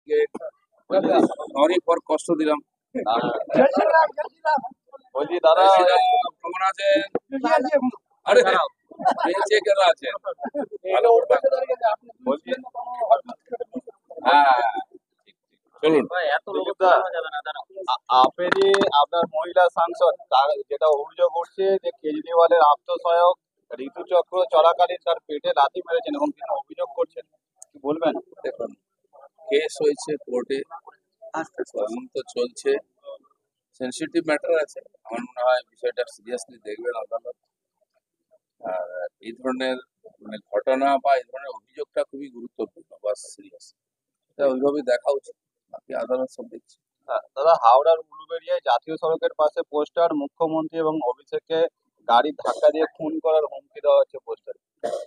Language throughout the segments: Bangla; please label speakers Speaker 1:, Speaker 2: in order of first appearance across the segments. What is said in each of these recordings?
Speaker 1: আজকে সরি ফর কষ্ট দিলাম।
Speaker 2: বলছি দাদা,
Speaker 1: কেমন আছেন? আরে বেঁচে কেন আছেন? ভালো করে থাকুন।
Speaker 2: বলছি
Speaker 1: হ্যাঁ, চলুন।
Speaker 2: আপেরই আপনার মহিলা সাংসদ তার যেটা অভিযোগ উঠছে যে কেজরিওয়ালের আত্মসহায়ক ঋতু চক্র চলাকালীন তার পেটে লাথি মেরেছেন এবং তিনি অভিযোগ করছেন, কি বলবেন?
Speaker 1: দেখুন, কেস হয়েছে কোর্টে, তদন্ত চলছে, সেন্সিটিভ ম্যাটার আছে। আমার মনে হয় বিষয়টা সিরিয়াসলি দেখবেন আদালত। আর এই ধরনের ঘটনা বা এই ধরনের অভিযোগটা খুবই গুরুত্বপূর্ণ বা সিরিয়াস, এটা ওইভাবে দেখা উচিত। বাকি আদালত সব দেখছে।
Speaker 2: দাদা, হাওড়ার উলুবেড়িয়ায় জাতীয় সড়কের পাশে পোস্টার, মুখ্যমন্ত্রী এবং অভিষেককে গাড়ি ধাক্কা দিয়ে খুন করার হুমকি দেওয়া হচ্ছে পোস্টার।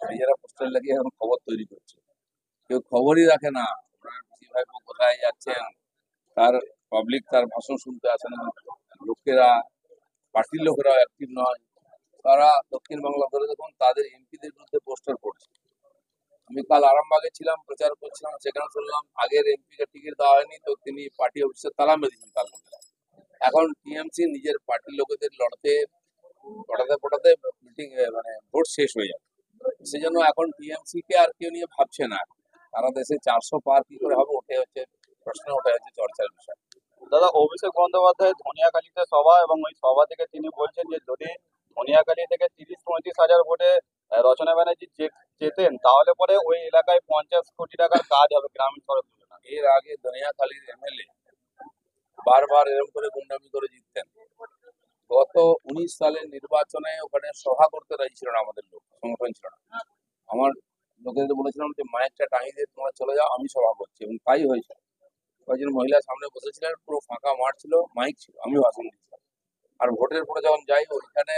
Speaker 1: নিজেরা পোস্টার লাগিয়ে এখন খবর তৈরি করছে, কেউ খবরই রাখে না। ওনার পিসি ভাইপো কোথায় যাচ্ছেন, তার পাবলিক তার ভাষণ শুনতে আসে না। লোকেরা, পার্টির লোকেরা অ্যাক্টিভ নয়। তারা দক্ষিণ বাংলা ধরে দেখুন তাদের এমপিদের বিরুদ্ধে পোস্টার করছে। আমি কাল আরামবাগে ছিলাম, প্রচার করছিলাম, সেখানে শুনলাম আগের এমপিকে টিকিট দেওয়া হয়নি, তো তিনি পার্টি অফিসে তালা মেরেছেন তার লোকেরা। এখন টিএমসি নিজের পার্টির লোকেদের লড়তে পটাতে মিটিং ভোট শেষ হয়ে যাবে। সেজন্য এখন টিএমসি কে আর কেউ নিয়ে ভাবছে না। সারা দেশে 400 পার কি করে হবে, ওঠে হচ্ছে প্রশ্ন, ওঠে হচ্ছে চর্চার বিষয়।
Speaker 2: দাদা, অভিষেক বন্দ্যোপাধ্যায় ধনিয়াখালীতে সভা এবং ওই সভা থেকে তিনি বলছেন যে যদি ধনিয়াখালী থেকে 30-35 হাজার ভোটে রচনা ব্যানার্জি জেতেন তাহলে পরে ওই এলাকায় 50 কোটি টাকার কাজ হবে গ্রামীণ সড়ক যোজনা।
Speaker 1: এর আগে দনিয়াখালীর এমএলএ বারবার এরকম করে গুন্ডামি করে জিততেন। গত 19 সালের নির্বাচনে ওখানে সভা করতে রাজি ছিল না, আমাদের লোক সংগঠন ছিল না। আমার লোকেদের বলেছিলাম যে মাইকটা টাঙিয়ে দিয়ে তোমরা চলে যাও, আমি সভা করছি, এবং তাই হয়েছে। কয়েকজন মহিলা সামনে বসেছিলেন, পুরো ফাঁকা মাঠ ছিল, মাইক ছিল, আমি ভাষণ দিচ্ছিলাম। আর ভোটের পরে যখন যাই, ওইখানে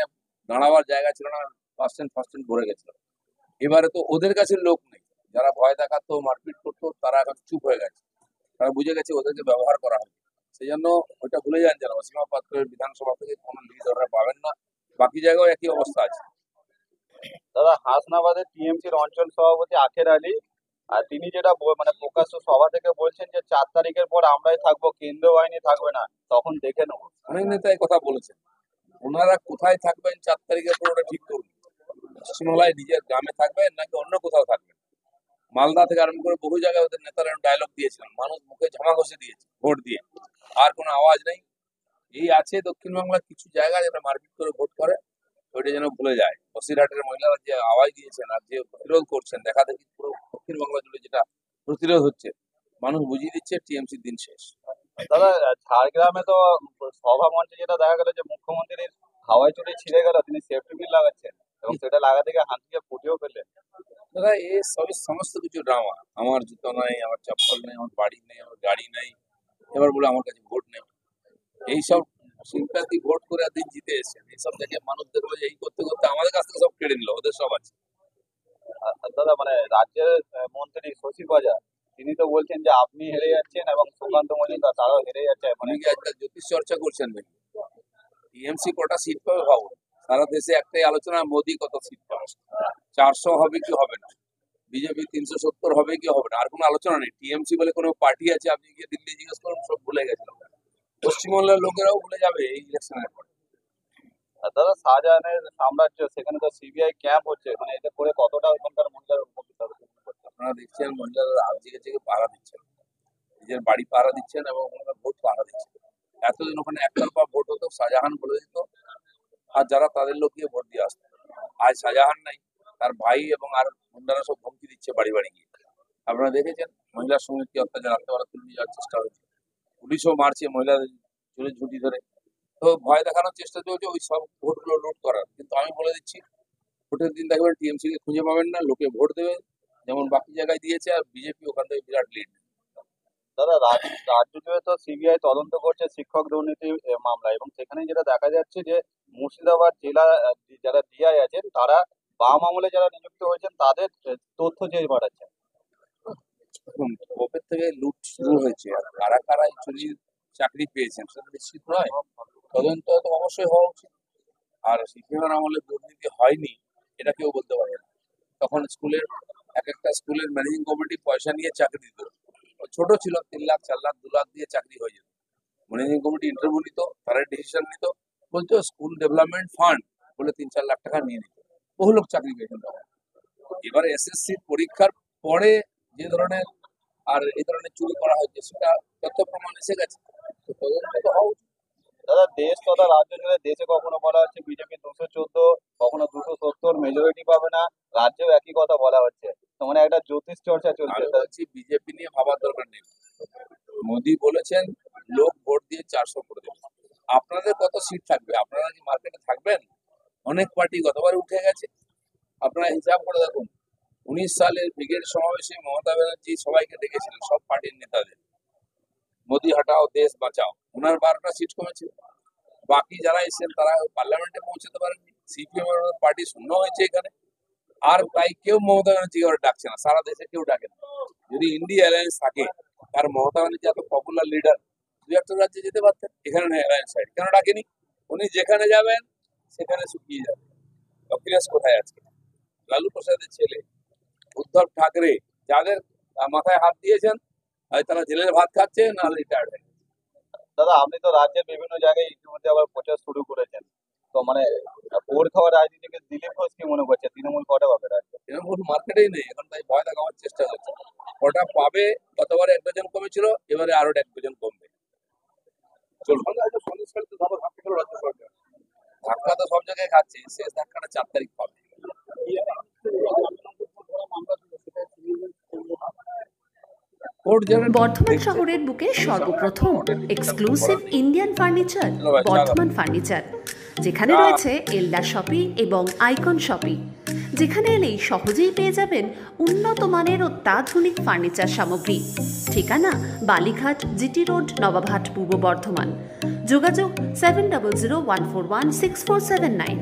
Speaker 1: দাঁড়াবার জায়গা ছিল না, ফার্স্ট এন্ড ভরে গেছিল। এবারে তো ওদের কাছে লোক নেই, যারা ভয় দেখাতো, মারপিট করতো, তারা এখন চুপ হয়ে গেছে। তারা বুঝে গেছে ওদেরকে ব্যবহার করা হয়। সেই জন্য ওইটা ভুলে যান যারা, অসীমা পাত্রের বিধানসভা থেকে কোনো লিড ওরা পাবেন না। বাকি জায়গায় একই অবস্থা আছে।
Speaker 2: দাদা, হাসনাবাদের টিএমসির অঞ্চল সভাপতি আখের আলী, আর তিনি যেটা প্রকাশ্য সভা থেকে বলছেন যে 4 তারিখের পর আমরাই থাকবো, কেন্দ্রীয় বাহিনী থাকবে না, তখন দেখে নেবো।
Speaker 1: অনেক নেতা এই কথা বলেছেন। ওনারা কোথায় থাকবেন 4 তারিখের পর ওটা ঠিক করুন। পশ্চিমবাংলায় নিজের গ্রামে থাকবেন নাকি অন্য কোথাও থাকবেন। মালদা থেকে আরম্ভ করে বহু জায়গায় ওদের নেতারা ডায়লগ দিয়েছিলেন, মানুষ মুখে ঝামা ঘষে দিয়েছে ভোট দিয়ে, আর কোনো আওয়াজ নেই। এই আছে দক্ষিণবাংলার কিছু জায়গায় যেটা মারপিট করে ভোট করে, ওইটা যেন ভুলে যায়। বসিরহাটের মহিলারা যে আওয়াজ দিয়েছেন আর যে প্রতিরোধ করছেন, দেখা দেখি পুরো দক্ষিণবাংলা জুড়ে যেটা প্রতিরোধ হচ্ছে, মানুষ বুঝিয়ে দিচ্ছে টিএমসির দিন শেষ।
Speaker 2: দাদা, ঝাড়গ্রামে তো সভা মঞ্চে যেটা দেখা গেল যে মুখ্যমন্ত্রীর হাওয়াই চুড়ি ছিঁড়ে গেল, তিনি সেফটি পিন লাগাচ্ছেন এবং সেটা লাগাতে গিয়ে হাত দিয়ে ফুটিয়েও ফেললেন।
Speaker 1: দাদা, এই সবই সমস্ত কিছু ড্রামা। আমার জুতো নাই, আমার চপ্পল নেই, আমার বাড়ি নেই, আমার গাড়ি নেই, এবার বলে আমার কাছে ভোট নেই। এইসব সিম্প্যাথি ভোট করে দিন জিতে এসেছেন, এইসব দেখে মানুষ দেখলো যে এই করতে করতে আমাদের কাছ থেকে সব কেড়ে নিল, ওদের সব আছে।
Speaker 2: আর দাদা, রাজ্যের মন্ত্রী শশী বাজার তিনি তো বলছেন যে আপনি হেরে যাচ্ছেন এবং সুকান্ত মজুমদার তারাও হেরে যাচ্ছে।
Speaker 1: উনি কি আজকাল জ্যোতিষ চর্চা করছেন নাকি? টিএমসি কটা সিট পাবে ভাবুন। সারা দেশে একটাই আলোচনা, মোদী কত সিট পাবে, 400 হবে কি হবে না, বিজেপি 370 হবে কি হবে না, আর কোনো আলোচনা নেই। টিএমসি বলে কোনো পার্টি আছে? আপনি গিয়ে দিল্লি জিজ্ঞেস করুন, সব ভুলে গেছিল। পশ্চিমবাংলার লোকেরাও ভুলে যাবে এই ইলেকশনের পর।
Speaker 2: আর দাদা, শাহজাহানের সাম্রাজ্য, সেখানে তো সিবিআই ক্যাম্প হচ্ছে, এতে করে কতটা ওখানকার মহিলার উপকৃত হবে?
Speaker 1: আপনারা দেখছেন মহিলারা রাত জেগে জেগে পাহারা দিচ্ছেন, নিজের বাড়ি পাহারা দিচ্ছেন এবং ওনারা ভোট পাহারা দিচ্ছেন। এতদিন ওখানে একতরফা ভোট হতো, শাহজাহান বলে দিত আর যারা তাদের লোক গিয়ে ভোট দিয়ে আসতো। আজ শাহজাহান নাই, তার ভাই এবং আর গুন্ডারা সব ধমকি দিচ্ছে বাড়ি বাড়ি গিয়ে। আপনারা দেখেছেন মহিলার সঙ্গে কি অত্যাচার, রাত্রেবেলা তুলে নিয়ে যাওয়ার চেষ্টা হয়েছে, পুলিশও মারছে মহিলাদের চুলে ঝুঁটি ধরে। তো ভয় দেখানোর চেষ্টা চলছে ওই সব ভোটগুলো লুট করার। কিন্তু আমি বলে দিচ্ছি, ভোটের দিন দেখবেন টিএমসি কে খুঁজে পাবেন না, লোকে ভোট দেবে যেমন বাকি জায়গায় দিয়েছে, আর বিজেপি ওখান থেকে বিরাট লিড।
Speaker 2: দাদা, রাজ্য জুড়ে তো সিবিআই তদন্ত করছে শিক্ষক দুর্নীতি মামলা, এবং সেখানে যেটা দেখা যাচ্ছে যে মুর্শিদাবাদ জেলা যারা ডিআই আছেন তারা বাম আমলে যারা নিযুক্ত হয়েছেন তাদের তথ্য চেয়ে বাড়াচ্ছেন।
Speaker 1: কবে থেকে লুট শুরু হয়েছে আর কারা কারা এই চুরির চাকরি পেয়েছেন সেটা নিশ্চিত নয়। তদন্ত তো অবশ্যই হওয়া উচিত। আর সিপিএমের আমলে দুর্নীতি হয়নি এটা কেউ বলতে পারবে না। তখন স্কুলের এক একটা স্কুলের ম্যানেজিং কমিটি পয়সা নিয়ে চাকরি দিত, ছোট ছিল, 3 লাখ 4 লাখ 2 লাখ দিয়ে চাকরি হয়ে যেত। ম্যানেজিং কমিটি ইন্টারভিউ নিত, তারা ডিসিশন নিত, বলতো স্কুল ডেভেলপমেন্ট ফান্ড বলে 3-4 লাখ টাকা নিয়ে নিত। বহু লোক চাকরি পেয়েছেন তখন। এবার এসএসসি পরীক্ষার পরে যে ধরনের আর এই ধরনের চুরি করা হচ্ছে সেটা তথ্য প্রমাণ এসে গেছে, তো তদন্ত তো হওয়া উচিত।
Speaker 2: দাদা দেশ তথা রাজ্য জুড়ে দেশে কখনো বলা হচ্ছে বিজেপি 214, কখনো 270 মেজরিটি পাবে না, রাজ্যেও একই কথা বলা হচ্ছে। তো মানে একটা জ্যোতিষ চর্চা চলছে।
Speaker 1: আমি বলছি বিজেপি নিয়ে ভাবার দরকার নেই। মোদি বলেছেন লোক ভোট দিয়ে 400 করে দেবে। আপনাদের কত সিট থাকবে? আপনারা কি মার্কেটে থাকবেন? অনেক পার্টি গতবার উঠে গেছে। আপনারা হিসাব করে দেখুন, 19 সালের ব্রিগেড সমাবেশে মমতা ব্যানার্জি সবাইকে ডেকেছিলেন, সব পার্টির নেতাদের, মোদি হটাও দেশ বাঁচাও। ওনার 12টা সিট কমেছিল। বাকি যারা এসেছেন তারা পার্লামেন্টে পৌঁছাতে পারেননি। সিপিএম এর পার্টি শূন্য হয়েছে এখানে। আর তাই কেউ মমতা ব্যানার্জিকে আর ডাকছে না, সারা দেশে কেউ ডাকে না। যদি ইন্ডিয়া অ্যালায়েন্স থাকে, আর মমতা ব্যানার্জি এত পপুলার লিডার, দু একটা রাজ্যে যেতে পারতেন, এখানে নেই অ্যালায়েন্স সাইড, কেন ডাকেনি? উনি যেখানে যাবেন সেখানে শুকিয়ে যাবে। অখিলেশ কোথায় আছে? লালু প্রসাদের ছেলে উদ্ধব ঠাকরে, যাদের মাথায় হাত দিয়েছেন, হয় তারা জেলের ভাত খাচ্ছে না রিটায়ার্ড হয়ে গেছে।
Speaker 2: দাদা আপনি তো রাজ্যের বিভিন্ন জায়গায় ইতিমধ্যে আবার প্রচার শুরু করেছেন। তো মানে ভোট খাওয়ার রাজনীতিকে দিলীপ ঘোষ কি মনে করছে, তৃণমূল কটা পাবে রাজ্যে?
Speaker 1: এরকম কোনো মার্কেটেই নেই এখন, তাই ভয় দেখাবার চেষ্টা করছে। কটা পাবে? গতবারে 1 ডজন কমেছিল, এবারে আরো 1 ডজন কমবে। চলুন, ধাক্কা তো সব জায়গায় খাচ্ছে, শেষ ধাক্কাটা 4 তারিখ পাবে।
Speaker 3: বর্ধমান শহরের বুকে সর্বপ্রথম exclusive Indian furniture Bardhaman furniture, যেখানে রয়েছে এলডা শপি এবং আইকন শপি, যেখানে এলেই সহজেই পেয়ে যাবেন উন্নত মানের অত্যাধুনিক ফার্নিচার সামগ্রী। ঠিকানা বালিঘাট, জিটি রোড, নবাবহাট, পূর্ব বর্ধমান। যোগাযোগ 7001416479।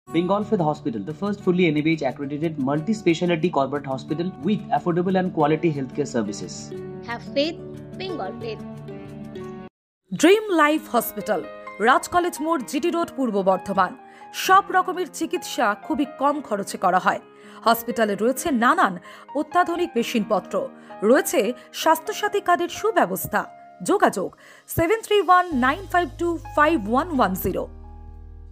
Speaker 4: Bengal Fifth Hospital, the first fully NABH accredited multi-speciality corporate hospital with affordable and quality healthcare services.
Speaker 5: Have faith, Bengal faith.
Speaker 6: Dream life hospital, Raj college মোড়, জিটি রোড, পূর্ব বর্ধমান। সব রকমের চিকিৎসা খুবই কম খরচে করা হয়। হসপিটালে রয়েছে নানান অত্যাধুনিক মেশিনপত্র, রয়েছে স্বাস্থ্যসাথী কার্ডের সুব্যবস্থা। যোগাযোগ 7319525110।